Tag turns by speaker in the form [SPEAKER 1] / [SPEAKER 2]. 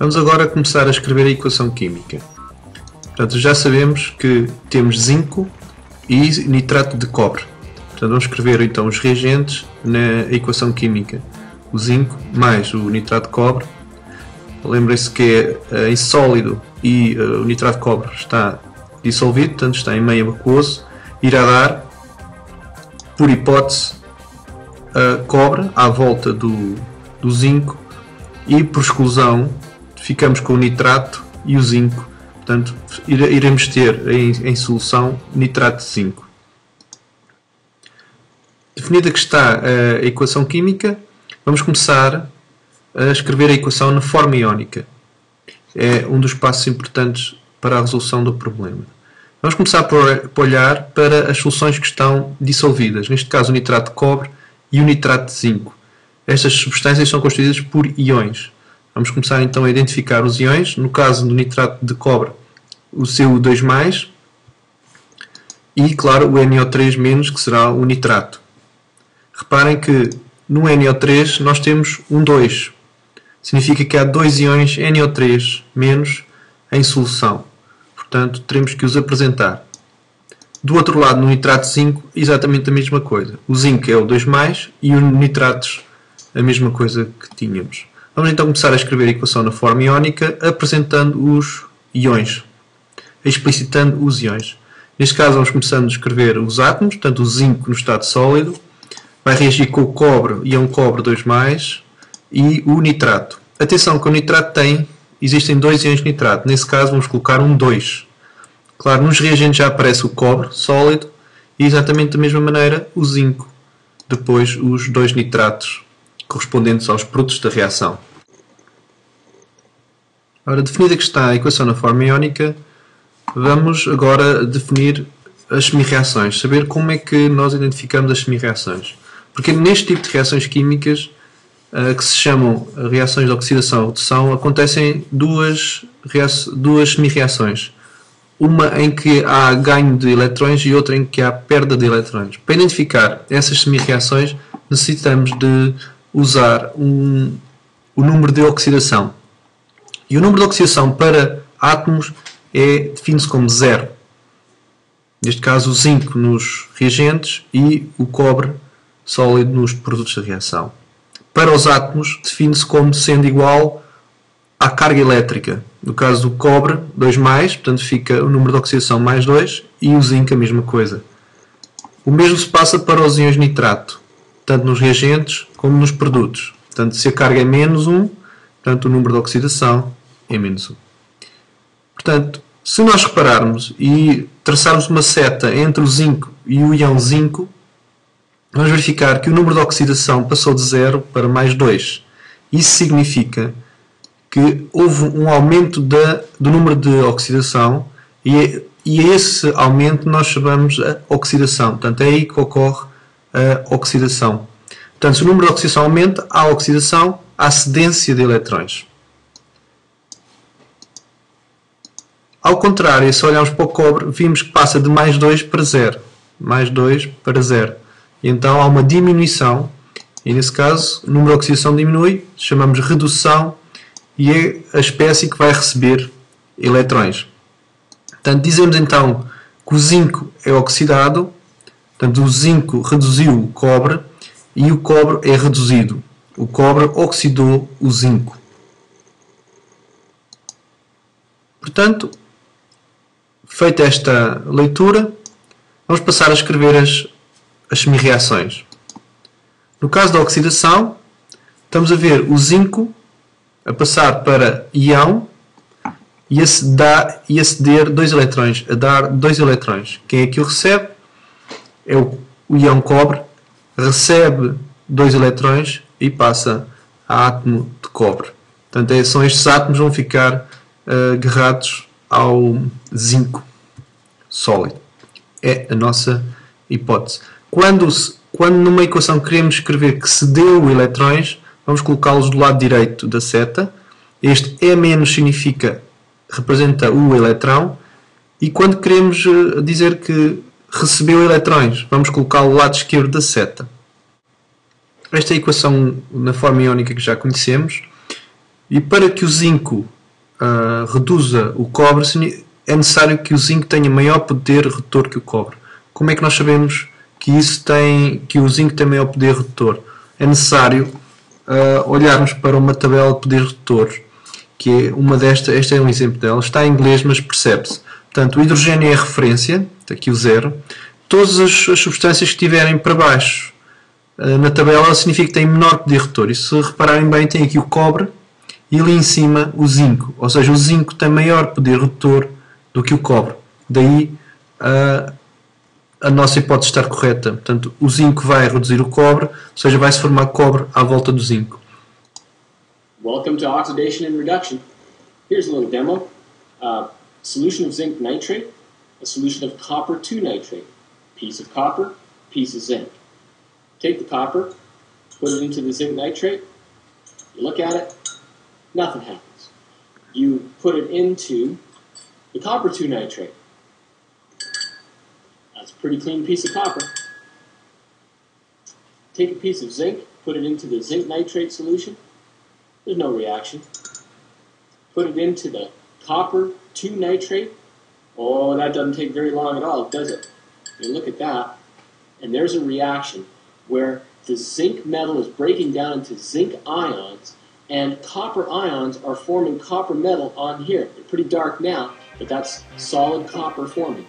[SPEAKER 1] Vamos agora começar a escrever a equação química. Portanto, já sabemos que temos zinco e nitrato de cobre. Portanto, vamos escrever então os reagentes na equação química. O zinco mais o nitrato de cobre. Lembrem-se que é em sólido e o nitrato de cobre está dissolvido, portanto está em meio aquoso. Irá dar, por hipótese, cobre à volta do zinco e por exclusão ficamos com o nitrato e o zinco. Portanto, iremos ter em solução nitrato de zinco. Definida que está a equação química, vamos começar a escrever a equação na forma iónica. É um dos passos importantes para a resolução do problema. Vamos começar por olhar para as soluções que estão dissolvidas, neste caso o nitrato de cobre e o nitrato de zinco. Estas substâncias são constituídas por íons. Vamos começar então a identificar os íons. No caso do nitrato de cobre, o CO2+, e claro o NO3-, que será o nitrato. Reparem que no NO3 nós temos um 2. Significa que há dois íons NO3- em solução. Portanto, teremos que os apresentar. Do outro lado, no nitrato de zinco, exatamente a mesma coisa. O zinco é o 2+, e o nitratos a mesma coisa que tínhamos. Vamos então começar a escrever a equação na forma iónica, apresentando os íons, explicitando os íons. Neste caso, vamos começando a escrever os átomos, portanto, o zinco no estado sólido, vai reagir com o cobre, íon cobre 2+, e o nitrato. Atenção que o nitrato existem dois íons de nitrato, nesse caso vamos colocar um 2. Claro, nos reagentes já aparece o cobre sólido e exatamente da mesma maneira o zinco. Depois os dois nitratos correspondentes aos produtos da reação. Ora, definida que está a equação na forma iónica, vamos agora definir as semi-reações, saber como é que nós identificamos as semi-reações. Porque neste tipo de reações químicas, que se chamam reações de oxidação e redução, acontecem duas semi-reações. Uma em que há ganho de eletrões e outra em que há perda de eletrões. Para identificar essas semi-reações, necessitamos de usar o número de oxidação. E o número de oxidação para átomos define-se como 0. Neste caso, o zinco nos reagentes e o cobre sólido nos produtos da reação. Para os átomos, define-se como sendo igual à carga elétrica. No caso do cobre, 2+, portanto fica o número de oxidação mais 2, e o zinco a mesma coisa. O mesmo se passa para os íons nitrato, tanto nos reagentes como nos produtos. Portanto, se a carga é -1, portanto o número de oxidação é -1. Portanto, se nós repararmos e traçarmos uma seta entre o zinco e o íon zinco, vamos verificar que o número de oxidação passou de 0 para mais 2. Isso significa que houve um aumento do número de oxidação e a esse aumento nós chamamos a oxidação. Portanto, é aí que ocorre a oxidação. Portanto, se o número de oxidação aumenta, há oxidação, há cedência de eletrões. Ao contrário, se olharmos para o cobre, vimos que passa de mais 2 para 0. Mais 2 para 0. E então há uma diminuição, e nesse caso o número de oxidação diminui, chamamos redução, e é a espécie que vai receber eletrões. Portanto, dizemos então que o zinco é oxidado, portanto o zinco reduziu o cobre, e o cobre é reduzido. O cobre oxidou o zinco. Portanto, feita esta leitura, vamos passar a escrever as semi-reações. No caso da oxidação, estamos a ver o zinco a passar para íon e a ceder 2 eletrões, a dar 2 eletrões. Quem é que o recebe? É o íon cobre, recebe 2 eletrões e passa a átomo de cobre. Portanto, são estes átomos que vão ficar agarrados ao zinco sólido. É a nossa hipótese. Quando numa equação queremos escrever que cedeu eletrões, vamos colocá-los do lado direito da seta. Este E- representa o eletrão. E quando queremos dizer que recebeu eletrões, vamos colocá-lo do lado esquerdo da seta. Esta é a equação na forma iónica que já conhecemos. E para que o zinco reduza o cobre, é necessário que o zinco tenha maior poder redutor que o cobre. Como é que nós sabemos que o zinco tem maior poder redutor? É necessário olharmos para uma tabela de poder redutor, que é este é um exemplo dela, está em inglês, mas percebe-se. Portanto, o hidrogênio é a referência, está aqui o 0. Todas as substâncias que estiverem para baixo na tabela significa que têm menor poder redutor. E se repararem bem, tem aqui o cobre e ali em cima o zinco. Ou seja, o zinco tem maior poder redutor do que o cobre. Daí a nossa hipótese estar correta. Portanto, o zinco vai reduzir o cobre, ou seja, vai se formar cobre à volta do zinco.
[SPEAKER 2] Welcome to oxidation and reduction. Here's a little demo. Solution of zinc nitrate, a solution of copper 2 nitrate. Piece of copper, piece of zinc. Take the copper, put it into the zinc nitrate. You look at it, nothing happens. You put it into the copper 2 nitrate. That's a pretty clean piece of copper. Take a piece of zinc, put it into the zinc nitrate solution. There's no reaction. Put it into the copper 2 nitrate. Oh, that doesn't take very long at all, does it? You look at that, and there's a reaction where the zinc metal is breaking down into zinc ions, and copper ions are forming copper metal on here. They're pretty dark now, but that's solid copper forming.